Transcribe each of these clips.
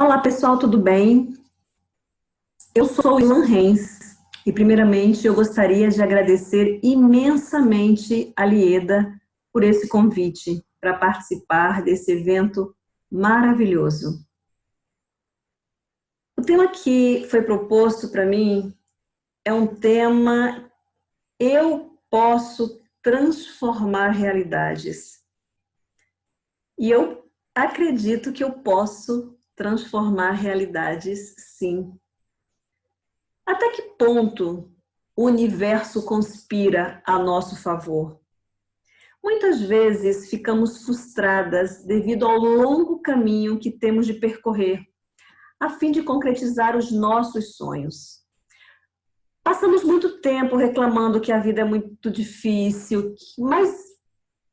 Olá pessoal, tudo bem? Eu sou Ilan Reis e primeiramente eu gostaria de agradecer imensamente a Lieda por esse convite para participar desse evento maravilhoso. O tema que foi proposto para mim é um tema "Eu posso transformar realidades". E eu acredito que eu posso transformar realidades, sim. Até que ponto o universo conspira a nosso favor? Muitas vezes ficamos frustradas devido ao longo caminho que temos de percorrer, a fim de concretizar os nossos sonhos. Passamos muito tempo reclamando que a vida é muito difícil, mas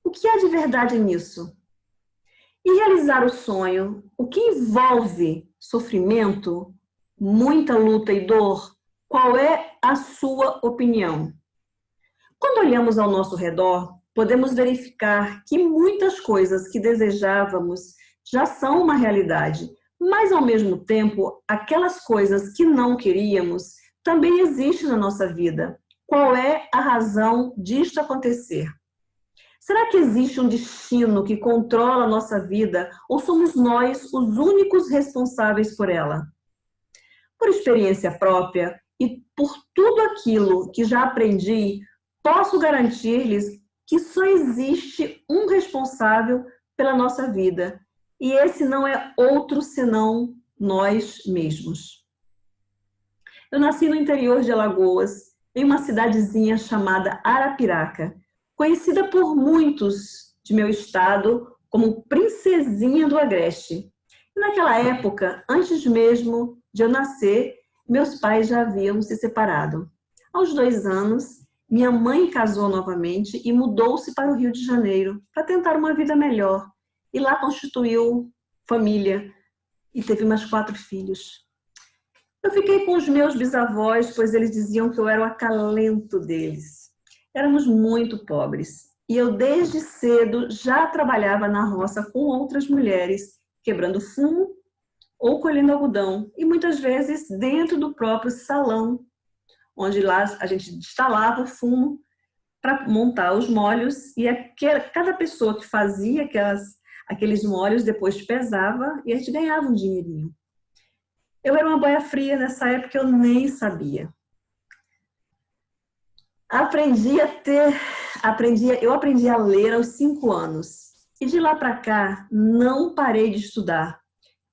o que há de verdade nisso? E realizar o sonho, o que envolve sofrimento, muita luta e dor? Qual é a sua opinião? Quando olhamos ao nosso redor, podemos verificar que muitas coisas que desejávamos já são uma realidade, mas ao mesmo tempo, aquelas coisas que não queríamos também existem na nossa vida. Qual é a razão disto acontecer? Será que existe um destino que controla a nossa vida ou somos nós os únicos responsáveis por ela? Por experiência própria e por tudo aquilo que já aprendi, posso garantir-lhes que só existe um responsável pela nossa vida, e esse não é outro senão nós mesmos. Eu nasci no interior de Alagoas, em uma cidadezinha chamada Arapiraca, conhecida por muitos de meu estado como Princesinha do Agreste. E naquela época, antes mesmo de eu nascer, meus pais já haviam se separado. Aos 2 anos, minha mãe casou novamente e mudou-se para o Rio de Janeiro para tentar uma vida melhor. E lá constituiu família e teve mais 4 filhos. Eu fiquei com os meus bisavós, pois eles diziam que eu era o acalento deles. Éramos muito pobres. E eu, desde cedo, já trabalhava na roça com outras mulheres, quebrando fumo ou colhendo algodão. E muitas vezes dentro do próprio salão, onde lá a gente instalava o fumo para montar os molhos. E cada pessoa que fazia aqueles molhos depois pesava e a gente ganhava um dinheirinho. Eu era uma boia fria nessa época, eu nem sabia. Eu aprendi a ler aos 5 anos. E de lá para cá, não parei de estudar.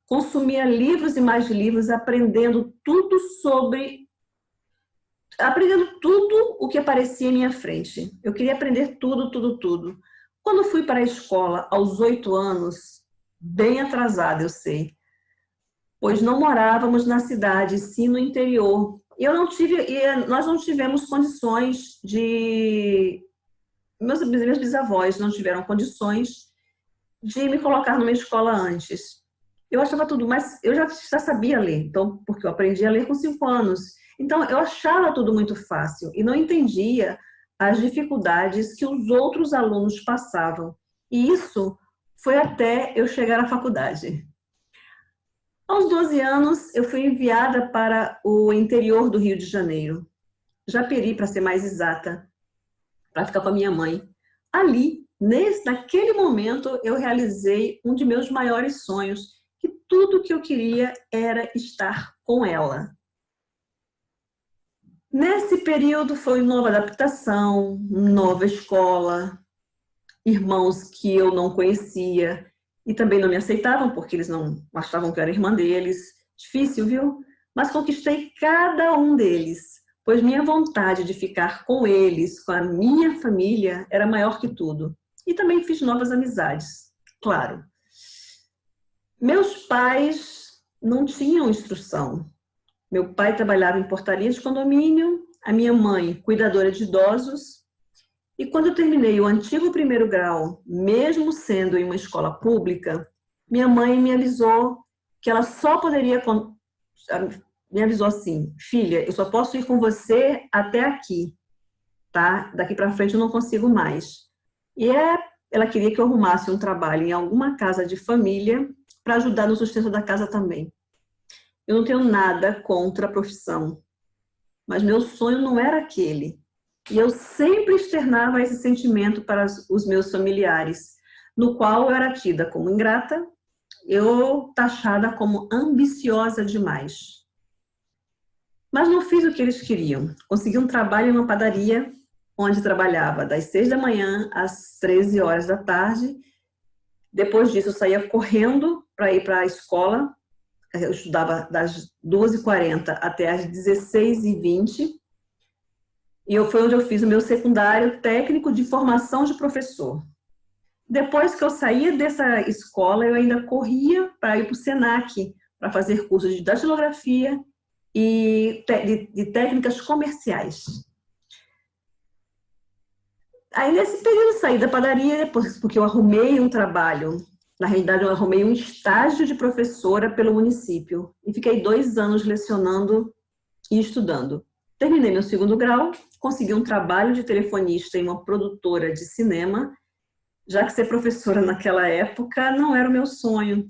Consumia livros e mais livros, aprendendo tudo o que aparecia em minha frente. Eu queria aprender tudo, tudo, tudo. Quando fui para a escola, aos 8 anos, bem atrasada, eu sei, pois não morávamos na cidade, sim no interior. Nós não tivemos condições de... Meus bisavós não tiveram condições de me colocar numa escola antes. Eu achava tudo, mas eu já sabia ler, então, porque eu aprendi a ler com 5 anos. Então, eu achava tudo muito fácil e não entendia as dificuldades que os outros alunos passavam. E isso foi até eu chegar à faculdade. Aos 12 anos, eu fui enviada para o interior do Rio de Janeiro, Japeri, para ser mais exata, para ficar com a minha mãe. Ali, naquele momento, eu realizei um de meus maiores sonhos, que tudo que eu queria era estar com ela. Nesse período foi nova adaptação, nova escola, irmãos que eu não conhecia e também não me aceitavam porque eles não achavam que eu era irmã deles. Difícil, viu? Mas conquistei cada um deles, pois minha vontade de ficar com eles, com a minha família, era maior que tudo. E também fiz novas amizades, claro. Meus pais não tinham instrução. Meu pai trabalhava em portaria de condomínio, a minha mãe, cuidadora de idosos. E quando eu terminei o antigo primeiro grau, mesmo sendo em uma escola pública, minha mãe me avisou que ela só poderia... Me avisou assim: filha, eu só posso ir com você até aqui, tá? Daqui para frente eu não consigo mais. E ela queria que eu arrumasse um trabalho em alguma casa de família para ajudar no sustento da casa também. Eu não tenho nada contra a profissão, mas meu sonho não era aquele. E eu sempre externava esse sentimento para os meus familiares, no qual eu era tida como ingrata, eu taxada como ambiciosa demais. Mas não fiz o que eles queriam. Consegui um trabalho em uma padaria, onde trabalhava das 6 da manhã às 13 horas da tarde. Depois disso, eu saía correndo para ir para a escola. Eu estudava das 2h40 até as 16h20. E foi onde eu fiz o meu secundário técnico de formação de professor. Depois que eu saía dessa escola, eu ainda corria para ir para o SENAC, para fazer cursos de datilografia e de técnicas comerciais. Aí, nesse período, saí da padaria, porque eu arrumei um trabalho. Na realidade, eu arrumei um estágio de professora pelo município. E fiquei 2 anos lecionando e estudando. Terminei meu 2º grau, consegui um trabalho de telefonista em uma produtora de cinema, já que ser professora naquela época não era o meu sonho.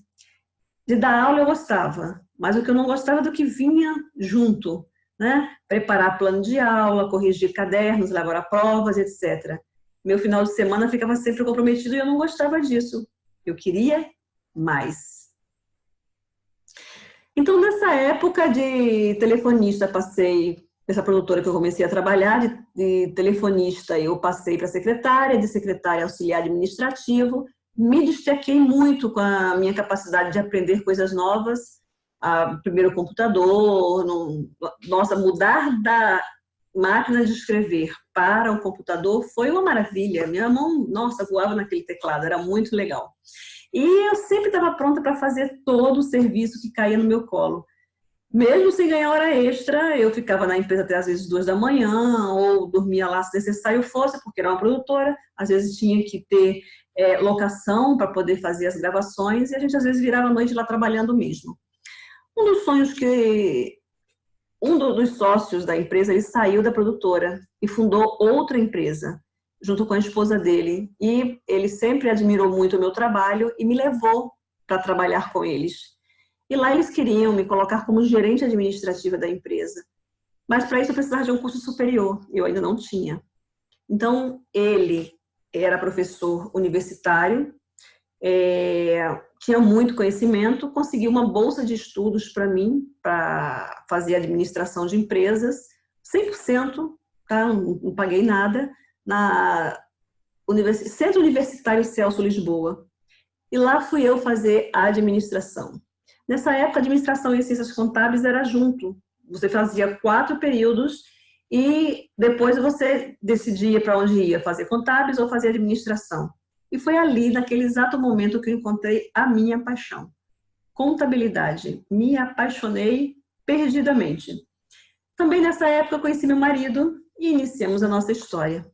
De dar aula eu gostava, mas o que eu não gostava do que vinha junto, né? Preparar plano de aula, corrigir cadernos, elaborar provas, etc. Meu final de semana ficava sempre comprometido e eu não gostava disso. Eu queria mais. Então, nessa época de telefonista, passei, essa produtora que eu comecei a trabalhar, de telefonista, eu passei para secretária, de secretária auxiliar administrativo, me destaquei muito com a minha capacidade de aprender coisas novas, primeiro computador, nossa, mudar da máquina de escrever para o computador foi uma maravilha, minha mão, nossa, voava naquele teclado, era muito legal. E eu sempre estava pronta para fazer todo o serviço que caía no meu colo. Mesmo sem ganhar hora extra, eu ficava na empresa até às vezes 2 da manhã, ou dormia lá se necessário fosse, porque era uma produtora, às vezes tinha que ter locação para poder fazer as gravações, e a gente às vezes virava a noite lá trabalhando mesmo. Um dos sonhos que um dos sócios da empresa, ele saiu da produtora e fundou outra empresa, junto com a esposa dele. E ele sempre admirou muito o meu trabalho e me levou para trabalhar com eles. E lá eles queriam me colocar como gerente administrativa da empresa. Mas para isso eu precisava de um curso superior, eu ainda não tinha. Então, ele era professor universitário, tinha muito conhecimento, conseguiu uma bolsa de estudos para mim, para fazer administração de empresas, 100%, tá? Não paguei nada, na Centro Universitário Celso Lisboa. E lá fui eu fazer a administração. Nessa época, a administração e ciências contábeis era junto. Você fazia 4 períodos e depois você decidia para onde ia, fazer contábeis ou fazer administração. E foi ali, naquele exato momento, que eu encontrei a minha paixão. Contabilidade. Me apaixonei perdidamente. Também nessa época eu conheci meu marido e iniciamos a nossa história.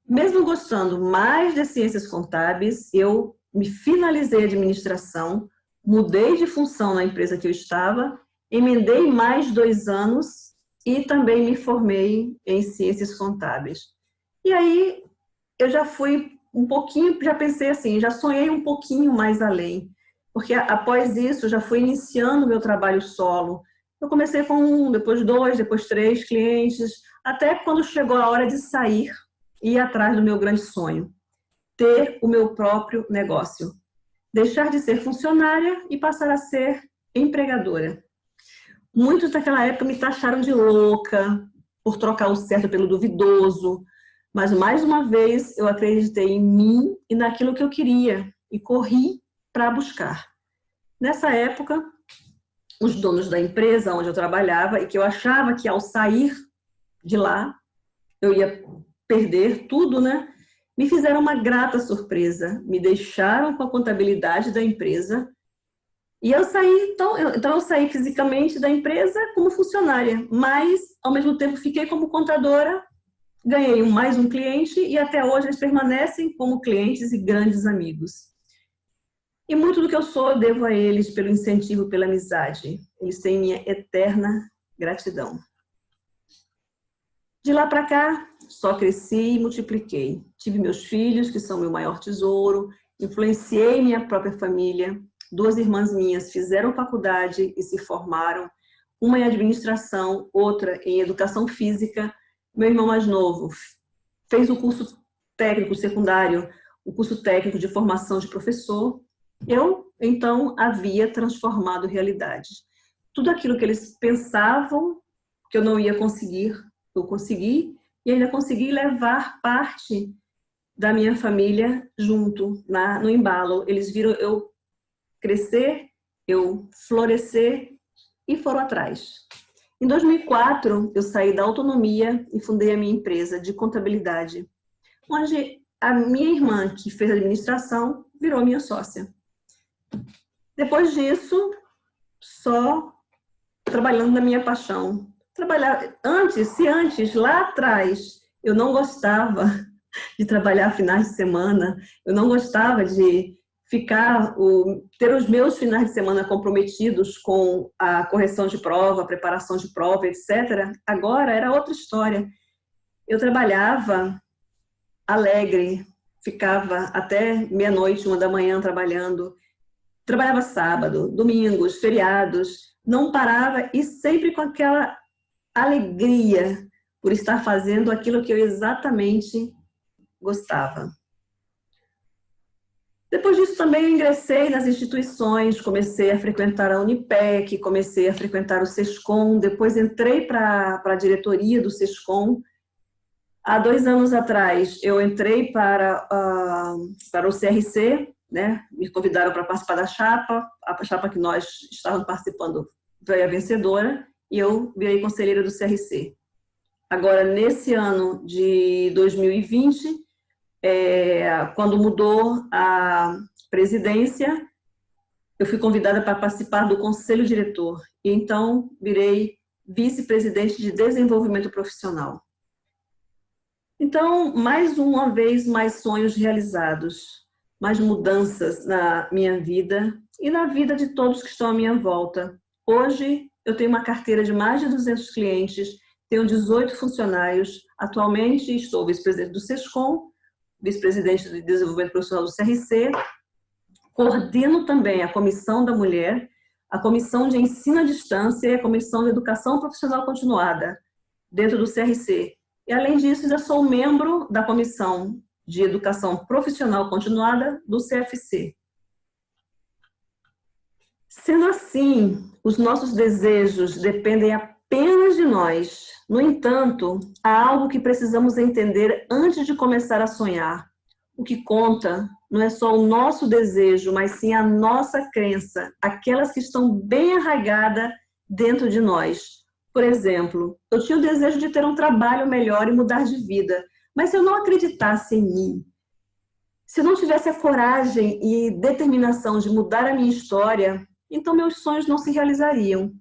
Mesmo gostando mais de ciências contábeis, eu me finalizei a administração, mudei de função na empresa que eu estava, emendei mais 2 anos e também me formei em ciências contábeis. E aí eu já fui um pouquinho, já pensei assim, já sonhei um pouquinho mais além, porque após isso já fui iniciando meu trabalho solo. Eu comecei com 1, depois 2, depois 3 clientes, até quando chegou a hora de sair e ir atrás do meu grande sonho, ter o meu próprio negócio. Deixar de ser funcionária e passar a ser empregadora. Muitos naquela época me taxaram de louca por trocar o certo pelo duvidoso, mas mais uma vez eu acreditei em mim e naquilo que eu queria e corri para buscar. Nessa época, os donos da empresa onde eu trabalhava e que eu achava que ao sair de lá eu ia perder tudo, né? Me fizeram uma grata surpresa, me deixaram com a contabilidade da empresa e eu saí, então eu saí fisicamente da empresa como funcionária, mas ao mesmo tempo fiquei como contadora, ganhei mais um cliente e até hoje eles permanecem como clientes e grandes amigos. E muito do que eu sou eu devo a eles pelo incentivo, pela amizade. Eles têm minha eterna gratidão. De lá para cá, só cresci e multipliquei. Tive meus filhos, que são meu maior tesouro, influenciei minha própria família, Duas irmãs minhas fizeram faculdade e se formaram, uma em administração, outra em educação física. Meu irmão mais novo fez o curso técnico secundário, o curso técnico de formação de professor. Eu, então, havia transformado realidade. Tudo aquilo que eles pensavam que eu não ia conseguir, eu consegui, e ainda consegui levar parte da minha família junto, no embalo. Eles viram eu crescer, eu florescer e foram atrás. Em 2004, eu saí da autonomia e fundei a minha empresa de contabilidade, onde a minha irmã, que fez administração, virou minha sócia. Depois disso, só trabalhando na minha paixão. Se antes, lá atrás, eu não gostava de trabalhar finais de semana, eu não gostava de ter os meus finais de semana comprometidos com a correção de prova, a preparação de prova, etc. Agora era outra história. Eu trabalhava alegre, ficava até meia-noite, 1 da manhã trabalhando, trabalhava sábado, domingos, feriados, não parava e sempre com aquela alegria por estar fazendo aquilo que eu exatamente gostava. Depois disso também eu ingressei nas instituições, comecei a frequentar a Unipec, comecei a frequentar o SESCOM, depois entrei para a diretoria do SESCOM. Há 2 anos atrás eu entrei para o CRC, né? Me convidaram para participar da chapa, a chapa que nós estávamos participando foi a vencedora, e eu virei conselheira do CRC. Agora, nesse ano de 2020, quando mudou a presidência, eu fui convidada para participar do conselho diretor, e então virei vice-presidente de desenvolvimento profissional. Então, mais uma vez, mais sonhos realizados, mais mudanças na minha vida e na vida de todos que estão à minha volta. Hoje, eu tenho uma carteira de mais de 200 clientes, tenho 18 funcionários, atualmente estou vice-presidente do SESCOM, vice-presidente de desenvolvimento profissional do CRC, coordeno também a Comissão da Mulher, a Comissão de Ensino à Distância e a Comissão de Educação Profissional Continuada, dentro do CRC. E, além disso, ainda sou membro da Comissão de Educação Profissional Continuada do CFC. Sendo assim, os nossos desejos dependem apenas de nós. No entanto, há algo que precisamos entender antes de começar a sonhar. O que conta não é só o nosso desejo, mas sim a nossa crença, aquelas que estão bem arraigadas dentro de nós. Por exemplo, eu tinha o desejo de ter um trabalho melhor e mudar de vida, mas se eu não acreditasse em mim, se eu não tivesse a coragem e determinação de mudar a minha história, então meus sonhos não se realizariam.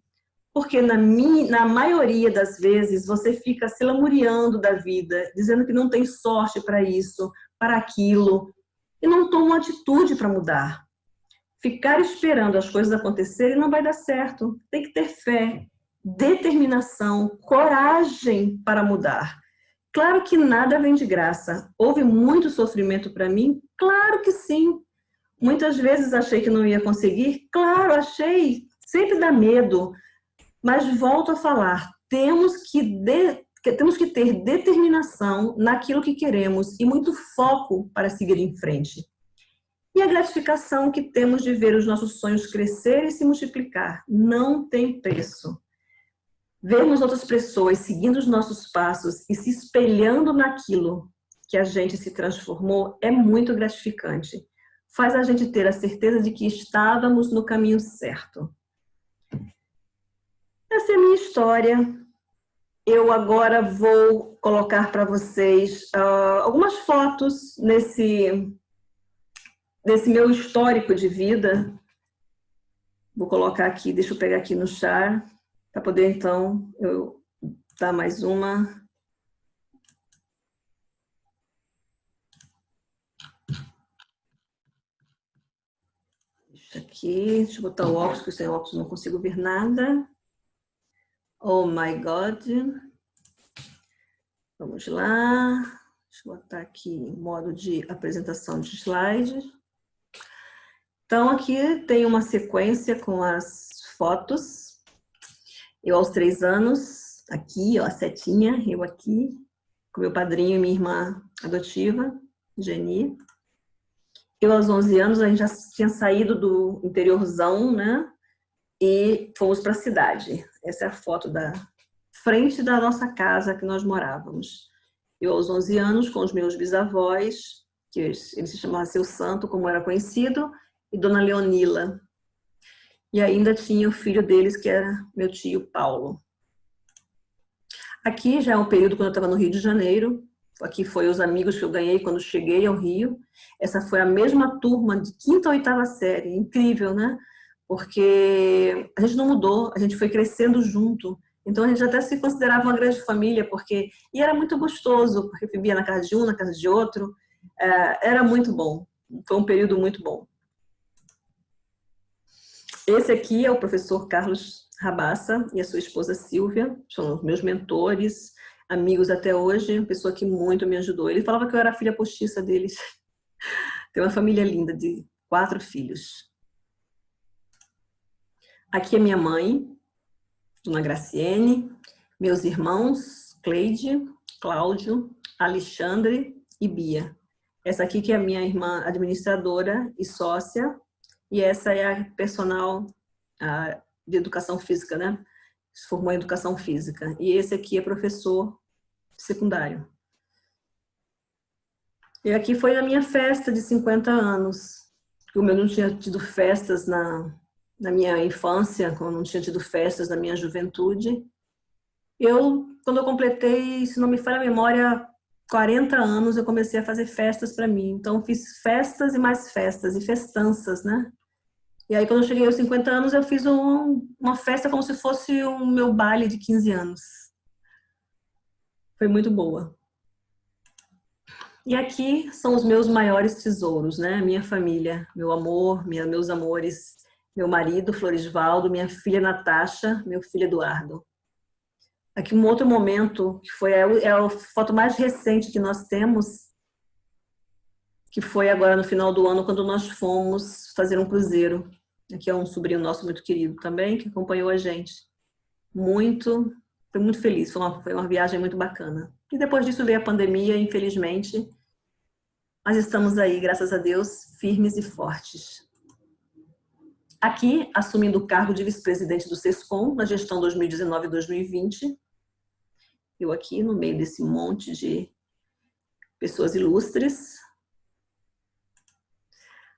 Porque na maioria das vezes você fica se lamuriando da vida, dizendo que não tem sorte para isso, para aquilo, e não toma uma atitude para mudar. Ficar esperando as coisas acontecerem não vai dar certo. Tem que ter fé, determinação, coragem para mudar. Claro que nada vem de graça. Houve muito sofrimento para mim? Claro que sim. Muitas vezes achei que não ia conseguir? Claro, achei. Sempre dá medo. Mas volto a falar, temos que ter determinação naquilo que queremos e muito foco para seguir em frente. E a gratificação que temos de ver os nossos sonhos crescer e se multiplicar não tem preço. Vermos outras pessoas seguindo os nossos passos e se espelhando naquilo que a gente se transformou é muito gratificante. Faz a gente ter a certeza de que estávamos no caminho certo. Essa é a minha história. Eu agora vou colocar para vocês algumas fotos nesse meu histórico de vida. Vou colocar aqui, deixa eu pegar aqui no char, para poder então eu dar mais uma. Deixa aqui, deixa eu botar o óculos, porque sem óculos não consigo ver nada. Oh my God. Vamos lá. Deixa eu botar aqui em modo de apresentação de slide. Então, aqui tem uma sequência com as fotos. Eu aos 3 anos, aqui, ó, a setinha, eu aqui, com meu padrinho e minha irmã adotiva, Geni. Eu aos 11 anos, a gente já tinha saído do interiorzão, né? E fomos para a cidade. Essa é a foto da frente da nossa casa que nós morávamos. Eu aos 11 anos, com os meus bisavós, que eles se chamavam Seu Santo, como era conhecido, e Dona Leonila. E ainda tinha o filho deles, que era meu tio Paulo. Aqui já é um período quando eu estava no Rio de Janeiro. Aqui foi os amigos que eu ganhei quando cheguei ao Rio. Essa foi a mesma turma de 5ª a 8ª série. Incrível, né? Porque a gente não mudou, a gente foi crescendo junto. Então a gente até se considerava uma grande família, porque... E era muito gostoso, porque vivia na casa de um, na casa de outro. Era muito bom. Foi um período muito bom. Esse aqui é o professor Carlos Rabassa e a sua esposa Silvia, são os meus mentores, amigos até hoje, uma pessoa que muito me ajudou. Ele falava que eu era a filha postiça deles. Tem uma família linda de 4 filhos. Aqui é minha mãe, Dona Graciene, meus irmãos, Cleide, Cláudio, Alexandre e Bia. Essa aqui que é a minha irmã administradora e sócia, e essa é a personal de educação física, né? Se formou em educação física. E esse aqui é professor secundário. E aqui foi a minha festa de 50 anos. Como eu não tinha tido festas na minha infância, como eu não tinha tido festas na minha juventude, quando eu completei, se não me falha a memória, 40 anos, eu comecei a fazer festas para mim. Então, fiz festas e mais festas, e festanças, né? E aí, quando eu cheguei aos 50 anos, eu fiz uma festa como se fosse o meu baile de 15 anos. Foi muito boa. E aqui são os meus maiores tesouros, né? Minha família, meu amor, meus amores, meu marido, Florisvaldo, minha filha Natasha, meu filho Eduardo. Aqui um outro momento, que foi a foto mais recente que nós temos, que foi agora no final do ano, quando nós fomos fazer um cruzeiro. Aqui é um sobrinho nosso muito querido também, que acompanhou a gente. Foi muito feliz, foi uma viagem muito bacana. E depois disso veio a pandemia, infelizmente. Mas estamos aí, graças a Deus, firmes e fortes. Aqui, assumindo o cargo de vice-presidente do SESCOM, na gestão 2019-2020. Eu aqui, no meio desse monte de pessoas ilustres.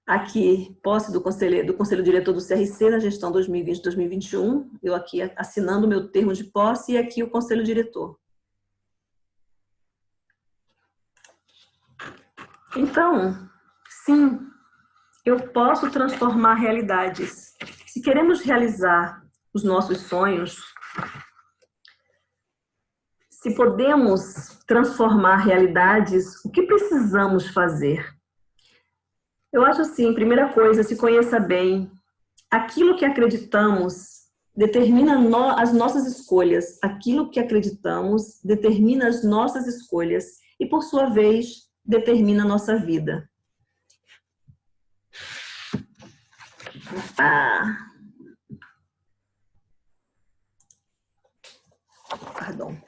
Aqui, posse do conselho diretor do CRC na gestão 2020-2021. Eu aqui assinando o meu termo de posse e aqui o conselho diretor. Então, sim, eu posso transformar realidades. Se queremos realizar os nossos sonhos, se podemos transformar realidades, o que precisamos fazer? Eu acho assim, primeira coisa, se conheça bem. Aquilo que acreditamos determina as nossas escolhas. Aquilo que acreditamos determina as nossas escolhas e, por sua vez, determina a nossa vida. Perdão.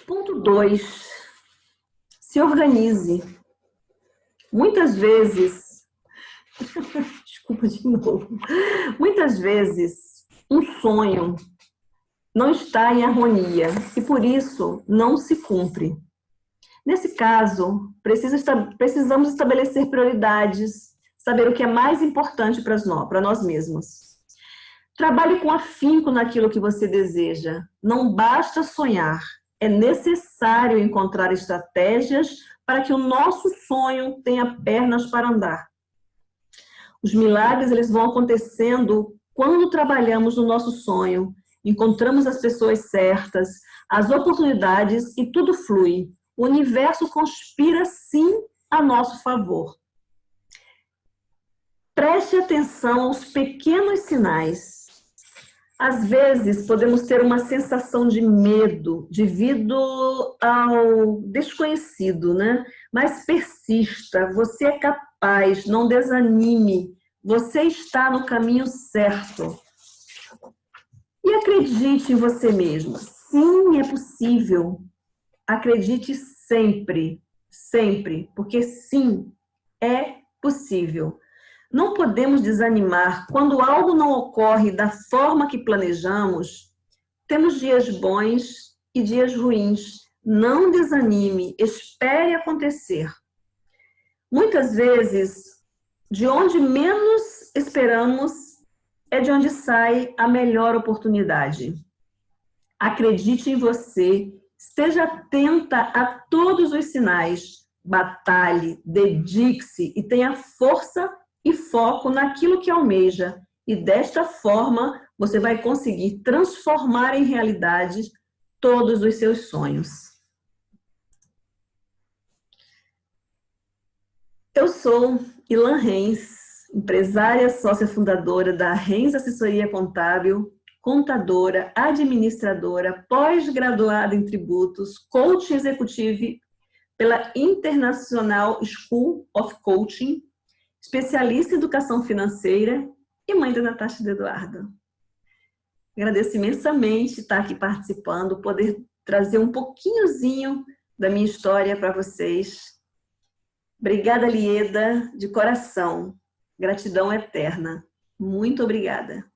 Ponto 2. Se organize. Muitas vezes, desculpa de novo, muitas vezes um sonho não está em harmonia e por isso não se cumpre. Nesse caso, precisamos estabelecer prioridades, saber o que é mais importante para nós mesmos. Trabalhe com afinco naquilo que você deseja. Não basta sonhar, é necessário encontrar estratégias para que o nosso sonho tenha pernas para andar. Os milagres eles vão acontecendo quando trabalhamos no nosso sonho, encontramos as pessoas certas, as oportunidades e tudo flui. O universo conspira sim a nosso favor. Preste atenção aos pequenos sinais. Às vezes, podemos ter uma sensação de medo devido ao desconhecido, né? Mas persista, você é capaz, não desanime, você está no caminho certo. E acredite em você mesma. Sim, é possível. Acredite sempre, sempre, porque sim, é possível. Não podemos desanimar quando algo não ocorre da forma que planejamos. Temos dias bons e dias ruins. Não desanime, espere acontecer. Muitas vezes, de onde menos esperamos é de onde sai a melhor oportunidade. Acredite em você, esteja atenta a todos os sinais, batalhe, dedique-se e tenha força e foco naquilo que almeja. E desta forma, você vai conseguir transformar em realidade todos os seus sonhos. Eu sou Ilan Renz, empresária sócia fundadora da Renz Assessoria Contábil, contadora, administradora, pós-graduada em tributos, coach executivo pela International School of Coaching, especialista em educação financeira e mãe da Natasha e do Eduardo. Agradeço imensamente estar aqui participando, poder trazer um pouquinhozinho da minha história para vocês. Obrigada, Lieda, de coração. Gratidão eterna. Muito obrigada.